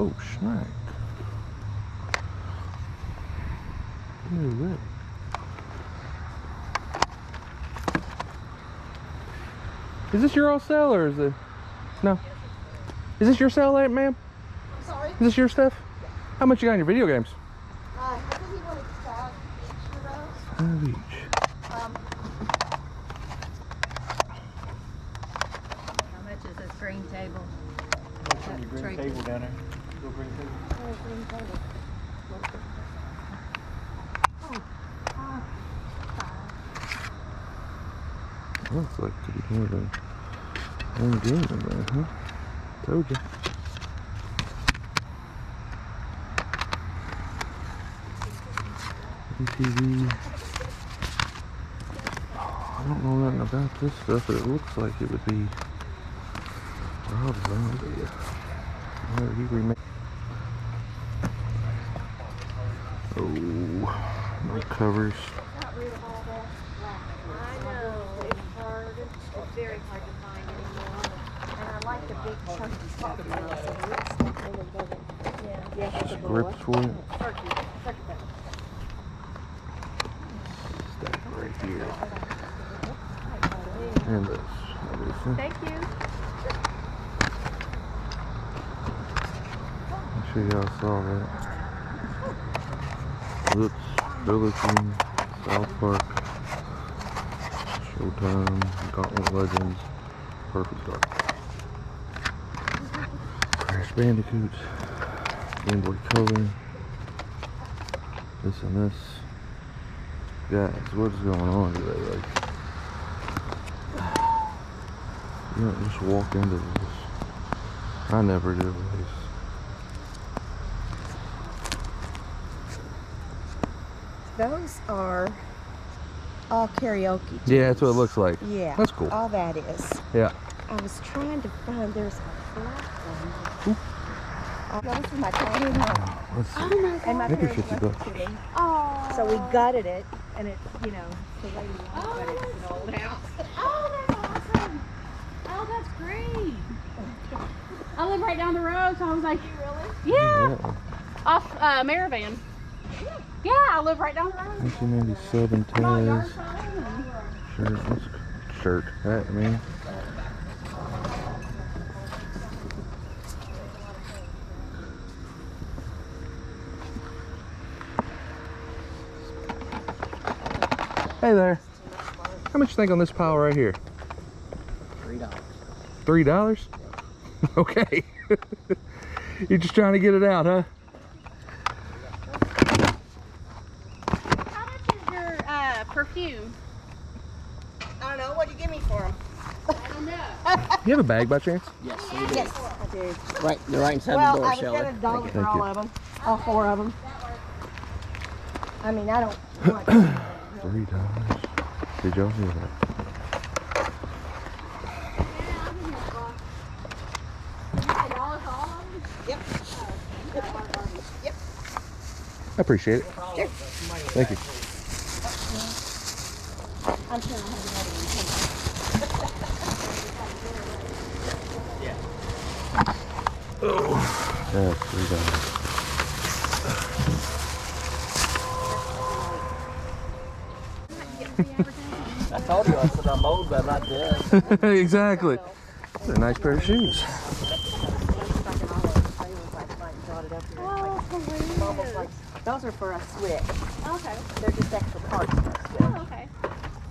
Oh, snack. Look at that. Is this your all sale or is it? No. Is this your sale, ma'am? I'm sorry? Is this your stuff? Yeah. How much you got in your video games? I think he wanted 5 each of those. 5 each. How much is this green table? Green table down there. Go green table. Green table. Looks like it could be more than one game in there, huh? Told you. TV. Oh, I don't know nothing about this stuff, but it looks like it would be Rob Zombie. Where he remade. Oh, no covers. Got rid of all that black. I know. It's hard. It's very hard to find anymore. And I like the big chunky stuff now, so it looks like really doesn't. Yeah. Yeah. Grips for it. Turkey. Turkey pepper. Stack right here. And this. Obviously. Thank you. I'm sure y'all saw that. Looks, Burger King, South Park, Showtime, Gauntlet Legends, Perfect Dark, Crash Bandicoots, Game Boy Color, this and this. Guys, what is going on today? Like, you don't just walk into this. I never do this. Those are all karaoke. Yeah, that's what it looks like. Yeah. That's cool. All that is. Yeah. I was trying to find, there's a black one. Oh, this is my tiny home. Let's see. And my Maybe parents 50 left bucks. it to me. Oh. So we gutted it, and it's, you know, the way you want, but it's an old house. Oh, that's awesome. Oh, that's great. I live right down the road, so I was like, You really? yeah, Yeah. off Maravan. Yeah, I live right down the road. 1997 Taz. Shirt. What's shirt? Hat, man. Hey there. How much you think on this pile right here? $3. $3? Okay. You're just trying to get it out, huh? How much is your perfume? I don't know. What'd you give me for them? I don't know. You have a bag by chance? Yes, you do. Yes, I do. Right, they're right inside Well, the door, I was Shelley. going to dollar Thank for all you. of them. All 4 of them. I mean, I don't want $3. Did y'all hear that? Yep. Yep. I appreciate it. Sure. Thank you. I'm sure I'll have another one. That's $3. I told you, I said I'm old, but I'm not dead. Exactly. They're a nice pair of shoes. Those are for a switch. Okay. They're just extra parts for a switch. Oh, okay.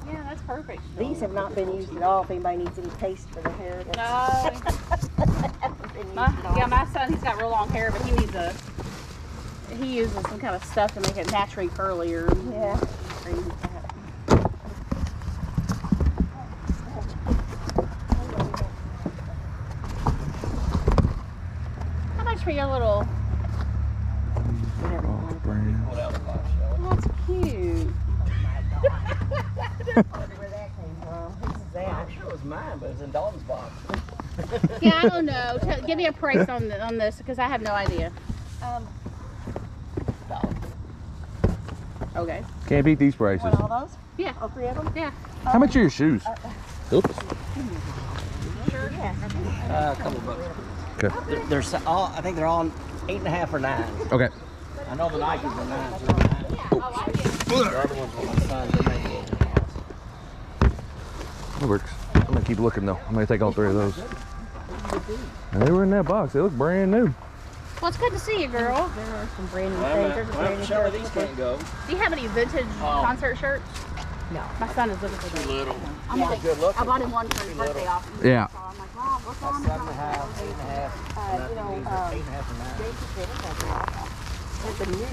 Yeah, that's perfect. These have not been used at all. If anybody needs any paste for their hair, No. haven't been used at all. Yeah, my son, he's got real long hair, but he uses some kind of stuff to make it naturally curlier. Yeah. How much for your little? Off brand. Pull out the box, Shelley. That's cute. Where that came from? This is that. I'm sure it was mine, but it's in Dalton's box. Yeah, I don't know. Give me a price on this because I have no idea. Okay. Can't beat these prices. Want all those? Yeah. All 3 of them? Yeah. How much are your shoes? Oops. Sure. Yeah. A couple bucks. Okay. They're all, I think they're all 8.5 or 9. Okay. I know the Nikes are 9. So they're 9. The other ones were my son's. They made it. That works. I'm gonna keep looking though. I'm gonna take all 3 of those. And they were in that box. They look brand new. Well, it's good to see you, girl. There are some brand new Well, things. There's a brand new show her pair of these slippers. can't go. Do you have any vintage concert shirts? No. My son is looking for Too them. little. I'm like, good looking. I bought him one for his birthday off. Yeah. So I'm like, Mom, what's on 7.5, 8.5. You know, 8.5 or 9. Jason said it has a lot of there's a new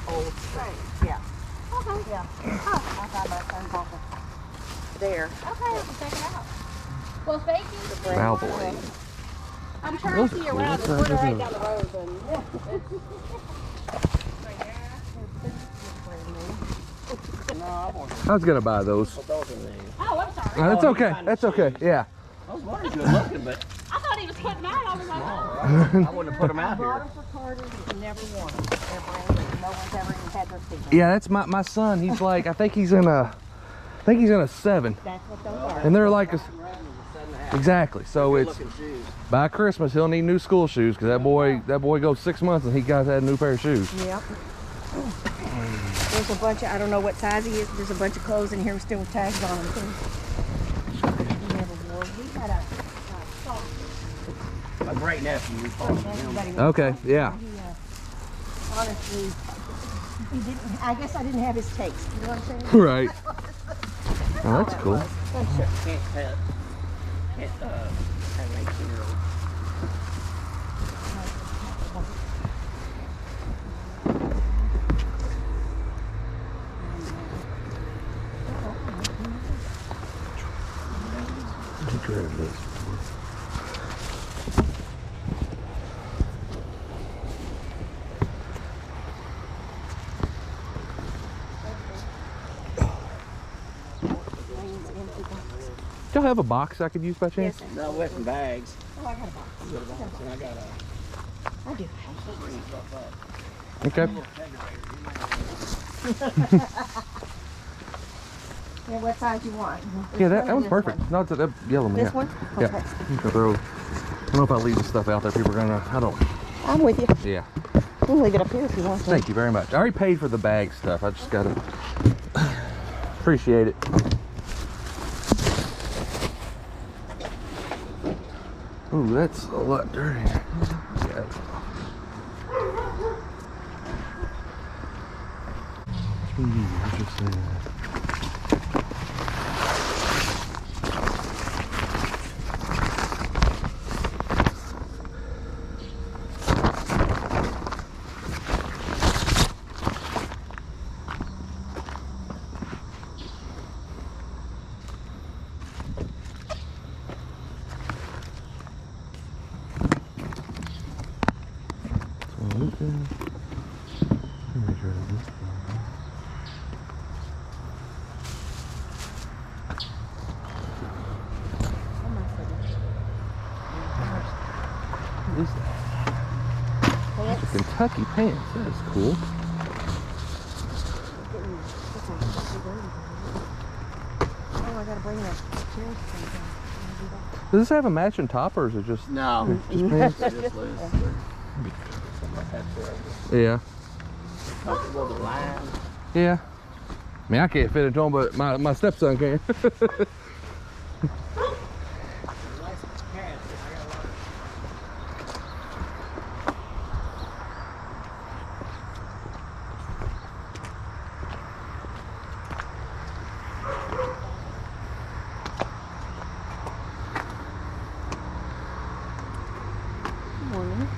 old shirt. Yeah. Okay. Yeah. I found my son's office there. Okay, let's check it out. Well, thank you. Cowboy. I'm trying Those to are see you cool. around. What's We're that? right down the road. No, I want I was gonna buy those. those are new. Oh, I'm sorry. That's okay. That's okay. Yeah. Those were good looking, but I thought he was putting mine. I was like, oh. I wouldn't have put them out Bought here. them for Carter. He's never worn them. They're brand new. No one's ever even had their feet on. Yeah, that's my son. He's like, I think he's in a 7. That's what those are. And they're like exactly. So it's Looking shoes. by Christmas he'll need new school shoes because that boy goes 6 months and he got had a new pair of shoes. Yep. There's a bunch of, I don't know what size he is, but there's a bunch of clothes in here still with tags on them too. He never wore. He had a sock. My great nephew. Everybody was Okay, yeah. He, honestly, he didn't, I guess I didn't have his taste. You know what I'm saying? Right. Oh, that's cool. I'm sure. Can't have an 18-year-old. Grab this. Do y'all have a box I could use by chance? Yes, No, with some bags. oh, I got a box. And I got a I do. Okay. Yeah, what size you want? Yeah, This that or was this perfect. one? No, that yellow man. This one? Yeah. Okay. You can throw. I don't know if I leave the stuff out there. People are gonna. I don't. I'm with you. Yeah. You can leave it up here if you want to. Thank you very much. I already paid for the bag stuff. I just gotta appreciate it. Ooh, that's a lot dirty. Yeah. What is that? Pants. Kentucky pants. That is cool. Oh, I gotta bring that cherry thing down. Does this have a matching top or is it just? no. Just pants? They're just loose. Yeah. Comfortable with the line. Yeah. I mean, I can't fit into them, but my stepson can. Morning.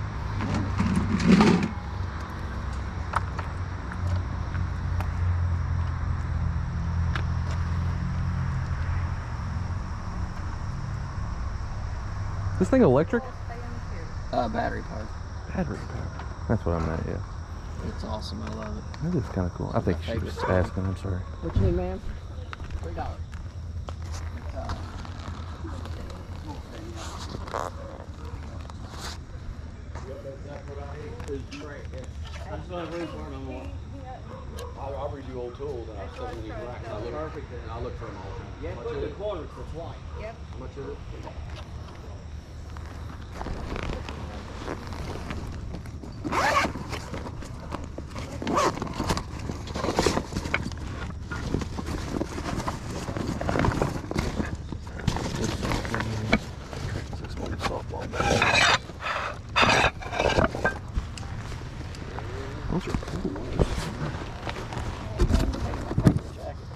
This thing electric? Battery powered. Battery power. That's what I meant, yeah. It's awesome. I love it. That is kind of cool. I think she was just asking. I'm sorry. What you need, ma'am? $3. I just don't have room for it no more. I'll redo old tools and I'll set them in these racks. Perfect. And I'll look for them all the time. Yeah, put it in the corner so it's white. How much is it?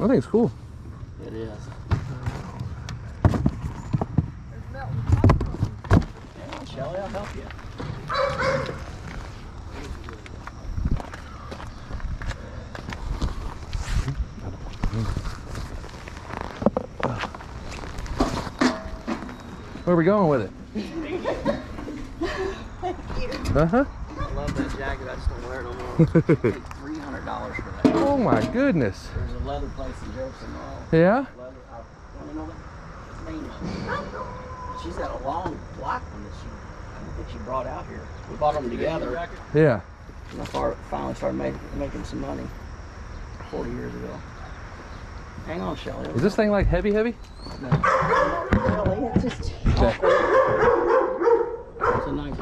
I think it's cool. It is. Yeah, Shelly, I'll help you. Where are we going with it? Uh-huh. I love that jacket. I just don't wear it no more. I paid $300 for that. Oh my goodness. There's a leather place in Jefferson Mall. Yeah? Leather. I don't know the name of it. She's got a long black one that I think she brought out here. We bought them together. Yeah. And I finally started making some money 40 years ago. Hang on, Shelly. Is this thing like heavy? Really, it's just Okay. It's a nice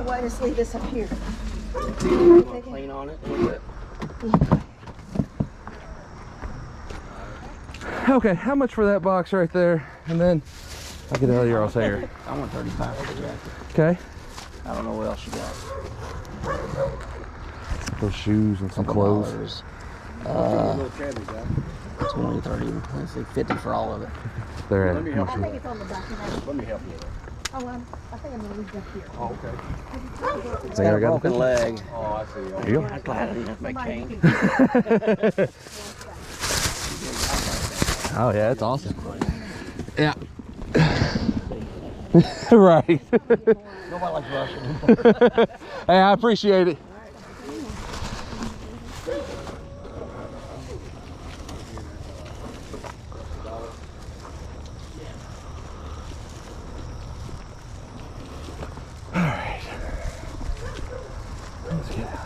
Why just leave this up here? clean on it a little bit. Okay, how much for that box right there? And then I'll get out of here, I'll say here. I want 35 for the jacket. Okay. I don't know what else you got. Those shoes and some clothes. $20, 30, let's say 50 for all of it. They're at I think it's on the back of that. Let me help you. Oh, I think I'm gonna leave that here. Oh, okay. It's got a broken leg. Oh, I see. There you go. I'm glad I didn't have to make change. Oh yeah, it's awesome. Yeah. Right. Nobody likes Russian anymore. Hey, I appreciate it. All right. Let's get out of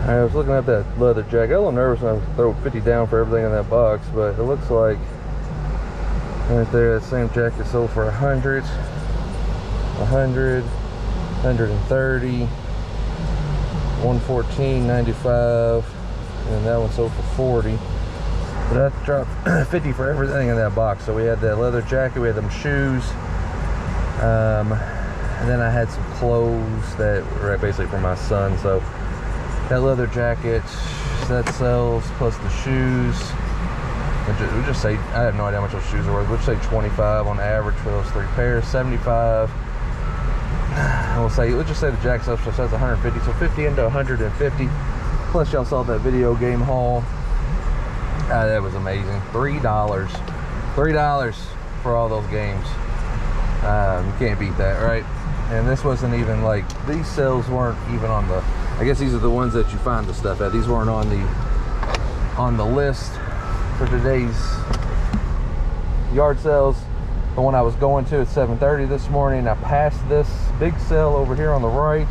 here. I was looking at that leather jacket. I was a little nervous when I throw 50 down for everything in that box, but it looks like right there, that same jacket sold for 100, 100, 130, 114.95, and that one sold for 40. But that dropped 50 for everything in that box. So we had that leather jacket, we had them shoes, and then I had some clothes that were basically for my son. So that leather jacket, that sells, plus the shoes. We just say, I have no idea how much those shoes are worth. We'll say 25 on average for those 3 pairs, 75. And let's just say the jacket sells for 150, so 50 into 150. Plus y'all saw that video game haul. That was amazing. $3 for all those games. You can't beat that, right? And this wasn't even like, these sales weren't even on the, I guess these are the ones that you find the stuff at. These weren't on the list for today's yard sales. The one I was going to at 7:30 this morning, I passed this big sale over here on the right.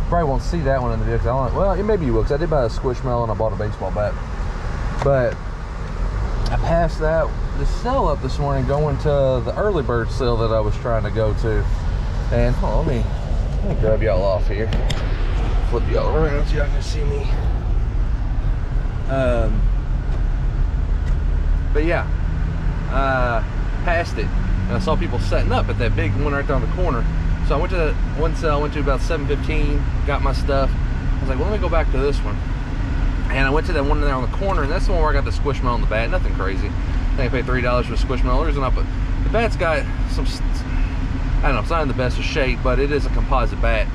Probably won't see that one in the video, well, maybe you will, because I did buy a Squishmallow and I bought a baseball bat. But I passed the sale up this morning going to the early bird sale that I was trying to go to. And let me grab y'all off here, flip y'all around so y'all can see me. But yeah, passed it, and I saw people setting up at that big one right down the corner. So I went to that one sale, I went to about 7:15, got my stuff. I was like, well, let me go back to this one. And I went to that one there on the corner, and that's the one where I got the Squishmallow on the bat. Nothing crazy. I think I paid $3 for the Squishmallow. The reason I put the bat's got some, I don't know, it's not in the best of shape, but it is a composite bat.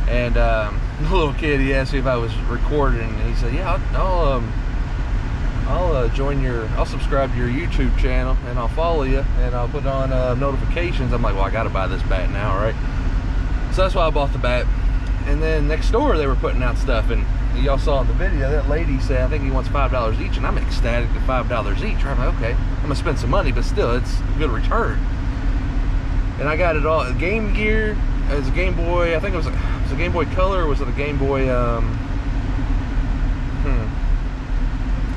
And the little kid, he asked me if I was recording, and he said, yeah, I'll subscribe to your YouTube channel, and I'll follow you, and I'll put on notifications. I'm like, well, I gotta buy this bat now, right? So that's why I bought the bat. And then next door, they were putting out stuff, and y'all saw in the video, that lady said, I think he wants $5 each, and I'm ecstatic at $5 each. I'm like, okay, I'm gonna spend some money, but still, it's a good return. And I got it all. Game Gear, as a Game Boy, I think it was a Game Boy Color, or was it a Game Boy,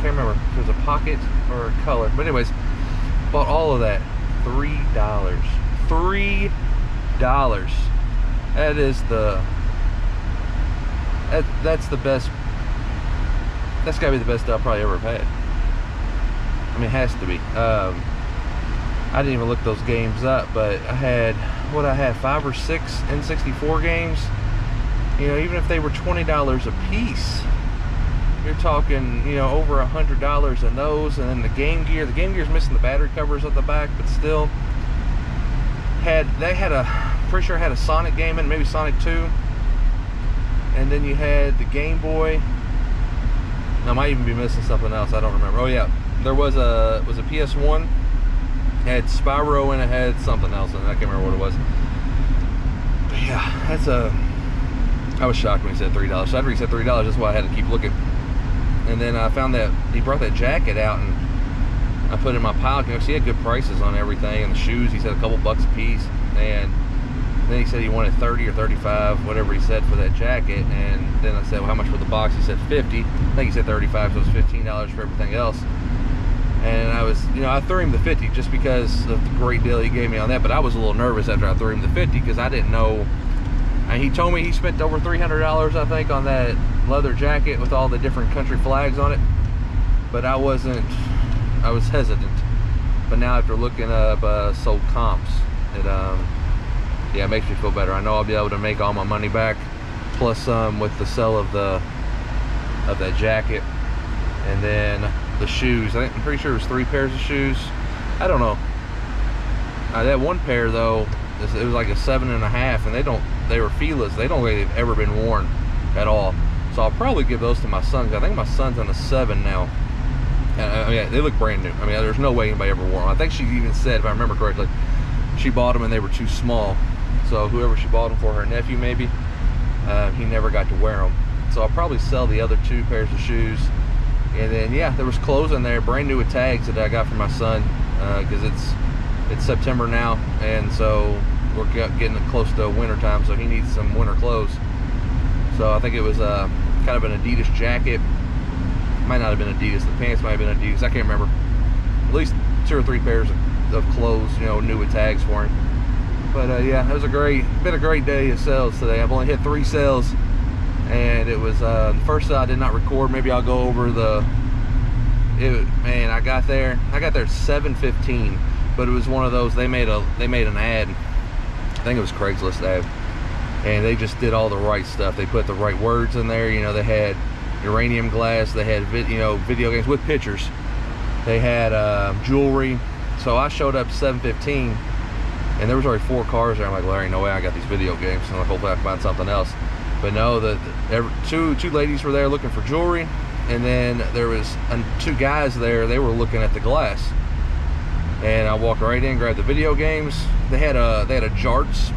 can't remember if it was a Pocket or a Color. But anyways, bought all of that. $3. $3. That is that's the best. That's gotta be the best deal I probably ever have had. I mean, it has to be. I didn't even look those games up, but I had 5 or 6 N64 games. You know, even if they were $20 a piece, you're talking, you know, over $100 in those. And then the Game Gear's missing the battery covers at the back, but still pretty sure it had a Sonic game in, maybe Sonic 2. And then you had the Game Boy. I might even be missing something else, I don't remember. Oh yeah, there was a PS1. It had Spyro and it had something else, and I can't remember what it was. But yeah, I was shocked when he said $3. So after he said $3, that's why I had to keep looking. And then I found that he brought that jacket out, and I put it in my pile. You know, he had good prices on everything, and the shoes, he said a couple bucks a piece. And then he said he wanted 30 or 35, whatever he said, for that jacket. And then I said, well, how much for the box? He said 50. I think he said 35, so it was $15 for everything else. And I was, you know, I threw him the 50 just because of the great deal he gave me on that. But I was a little nervous after I threw him the 50 because I didn't know. And he told me he spent over $300, I think, on that leather jacket with all the different country flags on it. But I was hesitant. But now after looking up sold comps, yeah, it makes me feel better. I know I'll be able to make all my money back, plus some with the sale of that jacket. And then the shoes, I'm pretty sure it was 3 pairs of shoes. I don't know. That one pair though, it was like a 7.5, and they were Fila's. They don't think they've ever been worn at all. So I'll probably give those to my son. I think my son's on a 7 now. I mean, they look brand new. I mean, there's no way anybody ever wore them. I think she even said, if I remember correctly, she bought them and they were too small. So whoever she bought them for, her nephew maybe, he never got to wear them. So I'll probably sell the other 2 pairs of shoes. And then yeah, there was clothes in there, brand new with tags, that I got for my son, because it's September now, and so we're getting close to winter time, so he needs some winter clothes. So I think it was kind of an Adidas jacket. Might not have been Adidas. The pants might have been Adidas. I can't remember. At least 2 or 3 pairs of clothes, you know, new with tags for him. But yeah, it was been a great day of sales today. I've only hit 3 sales. And it was the first sale I did not record. Maybe I'll go over man, I got there at 7:15, but it was one of those, they made an ad. I think it was Craigslist ad, and they just did all the right stuff. They put the right words in there. You know, they had uranium glass, they had video games with pictures, they had jewelry. So I showed up 7:15, and there was already 4 cars there. I'm like, well, there ain't no way I got these video games. So I'm like, hopefully I can find something else. But no, two ladies were there looking for jewelry, and then there was 2 guys there. They were looking at the glass, and I walked right in, grabbed the video games. They had a Jarts,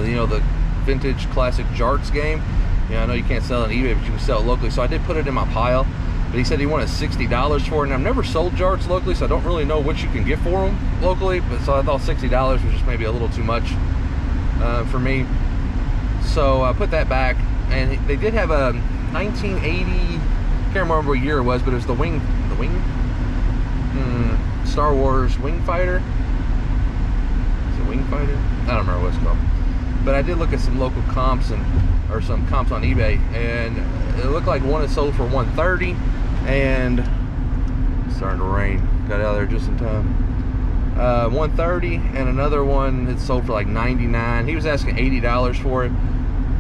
you know, the vintage classic Jarts game. You know, I know you can't sell it on eBay, but you can sell it locally. So I did put it in my pile. But he said he wanted $60 for it, and I've never sold Jarts locally, so I don't really know what you can get for them locally. But so I thought $60 was just maybe a little too much for me. So I put that back, and they did have a 1980, can't remember what year it was, but it was the Star Wars Wing Fighter. Is it Wing Fighter? I don't remember what it's called. But I did look at some local comps or some comps on eBay, and it looked like one is sold for $130, and it's starting to rain. Got out of there just in time. $130, and another one that's sold for like $99. He was asking $80 for it.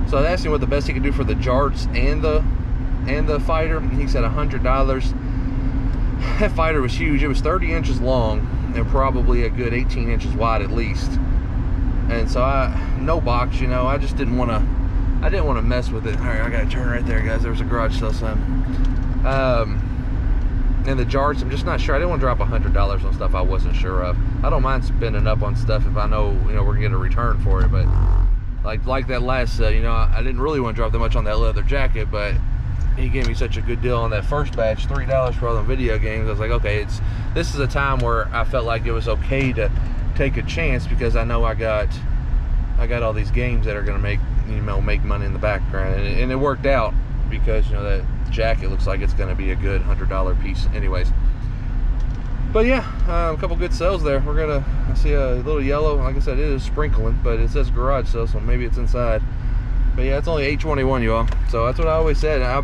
So I asked him what the best he could do for the Jarts and the fighter, and he said $100. That fighter was huge. It was 30 inches long and probably a good 18 inches wide at least. And so no box, you know, I just didn't want to mess with it. All right, I gotta turn right there, guys. There's a garage sale sign. And the Jarts, I'm just not sure. I didn't want to drop $100 on stuff I wasn't sure of. I don't mind spending up on stuff if I know, you know, we're gonna get a return for it. But like that last, you know, I didn't really want to drop that much on that leather jacket, but he gave me such a good deal on that first batch, $3 for all the video games. I was like, okay, this is a time where I felt like it was okay to take a chance because I know I got all these games that are going to make, you know, make money in the background, and it worked out because, you know, that jacket looks like it's going to be a good $100 piece anyways. But yeah, a couple good sales there. I see a little yellow, like I said, it is sprinkling, but it says garage sale, so maybe it's inside. But yeah, it's only $8.21, y'all. So that's what I always said. I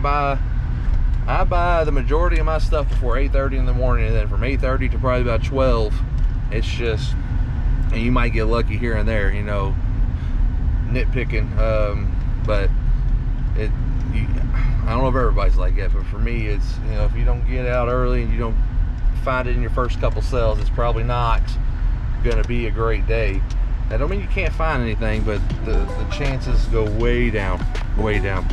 buy the majority of my stuff before 8:30 in the morning, and then from 8:30 to probably about 12, it's just, and you might get lucky here and there, you know, nitpicking. But I don't know if everybody's like that, but for me, it's, you know, if you don't get out early and you don't find it in your first couple sales, it's probably not gonna be a great day. That don't mean you can't find anything, but the chances go way down, way down.